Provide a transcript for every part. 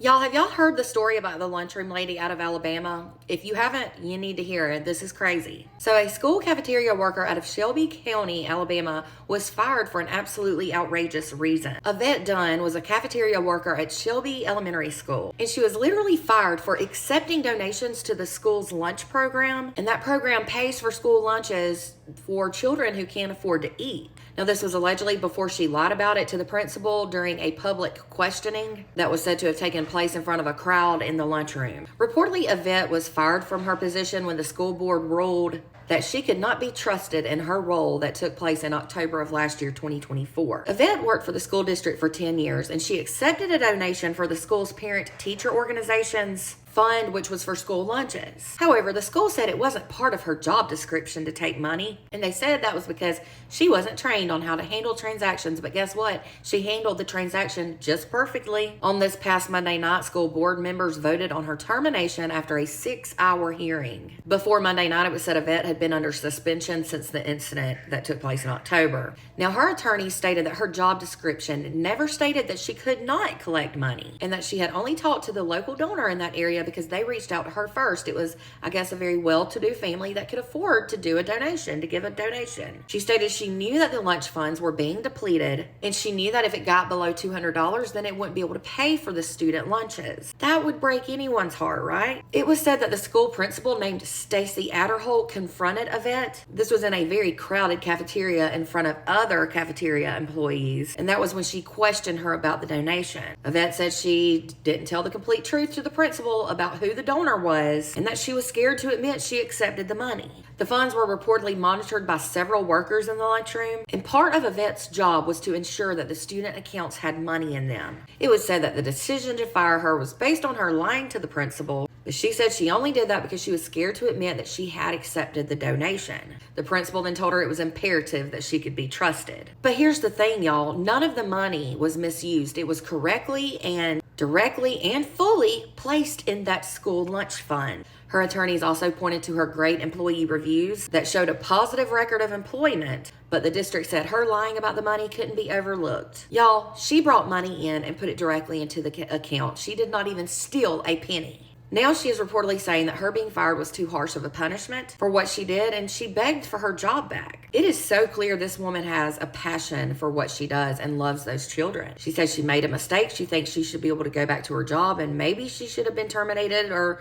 Y'all, have y'all heard the story about the lunchroom lady out of Alabama? If you haven't, you need to hear it. This is crazy. So, a school cafeteria worker out of Shelby County, Alabama, was fired for an absolutely outrageous reason. Yvette Dunn was a cafeteria worker at Shelby Elementary School, and she was literally fired for accepting donations to the school's lunch program, and that program pays for school lunches for children who can't afford to eat. Now, this was allegedly before she lied about it to the principal during a public questioning that was said to have taken place in front of a crowd in the lunchroom. Reportedly, Yvette was fired from her position when the school board ruled that she could not be trusted in her role that took place in October of last year, 2024. Yvette worked for the school district for 10 years, and she accepted a donation for the school's parent-teacher organization's fund, which was for school lunches. However, the school said it wasn't part of her job description to take money, and they said that was because she wasn't trained on how to handle transactions. But guess what? She handled the transaction just perfectly. On this past Monday night, school board members voted on her termination after a 6-hour hearing. Before Monday night, it was said Yvette had been under suspension since the incident that took place in October. Now, her attorney stated that her job description never stated that she could not collect money, and that she had only talked to the local donor in that area because they reached out to her first. It was, I guess, a very well-to-do family that could afford to do a donation, to give a donation. She stated she knew that the lunch funds were being depleted, and she knew that if it got below $200, then it wouldn't be able to pay for the student lunches. That would break anyone's heart, right? It was said that the school principal named Stacy Adderholt confronted Yvette. This was in a very crowded cafeteria in front of other cafeteria employees, and that was when she questioned her about the donation. Yvette said she didn't tell the complete truth to the principal about who the donor was, and that she was scared to admit she accepted the money. The funds were reportedly monitored by several workers in the lunchroom, and part of Yvette's job was to ensure that the student accounts had money in them. It was said that the decision to fire her was based on her lying to the principal, but she said she only did that because she was scared to admit that she had accepted the donation. The principal then told her it was imperative that she could be trusted. But here's the thing, y'all. None of the money was misused. It was correctly and directly and fully placed in that school lunch fund. Her attorneys also pointed to her great employee reviews that showed a positive record of employment, but the district said her lying about the money couldn't be overlooked. Y'all, she brought money in and put it directly into the account. She did not even steal a penny. Now she is reportedly saying that her being fired was too harsh of a punishment for what she did, and she begged for her job back. It is so clear this woman has a passion for what she does and loves those children. She says she made a mistake. She thinks she should be able to go back to her job, and maybe she should have been terminated or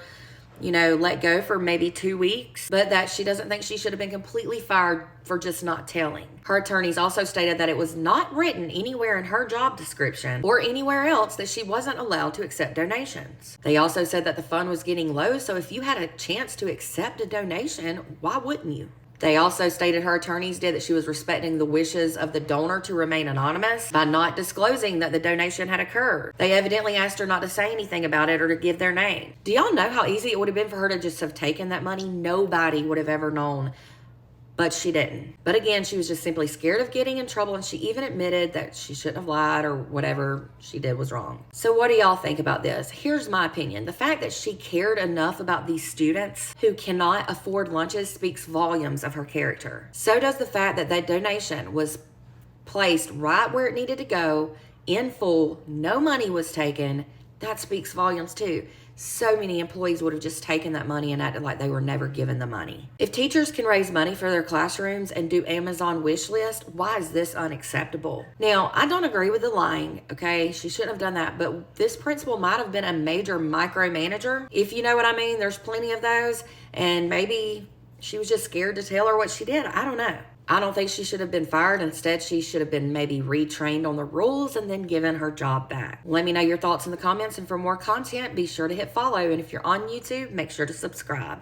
let go for maybe 2 weeks, but that she doesn't think she should have been completely fired for just not telling. Her attorneys also stated that it was not written anywhere in her job description or anywhere else that she wasn't allowed to accept donations. They also said that the fund was getting low, so if you had a chance to accept a donation, why wouldn't you? They also stated her attorneys did that she was respecting the wishes of the donor to remain anonymous by not disclosing that the donation had occurred. They evidently asked her not to say anything about it or to give their name. Do y'all know how easy it would have been for her to just have taken that money? Nobody would have ever known. But she didn't. But again, she was just simply scared of getting in trouble, and she even admitted that she shouldn't have lied or whatever she did was wrong. So what do y'all think about this? Here's my opinion. The fact that she cared enough about these students who cannot afford lunches speaks volumes of her character. So does the fact that that donation was placed right where it needed to go, in full, no money was taken. That speaks volumes too. So many employees would have just taken that money and acted like they were never given the money. If teachers can raise money for their classrooms and do Amazon wish list, why is this unacceptable? Now, I don't agree with the lying, okay? She shouldn't have done that, but this principal might have been a major micromanager, if you know what I mean. There's plenty of those, and maybe she was just scared to tell her what she did. I don't know. I don't think she should have been fired. Instead, she should have been maybe retrained on the rules and then given her job back. Let me know your thoughts in the comments, and for more content, be sure to hit follow. And if you're on YouTube, make sure to subscribe.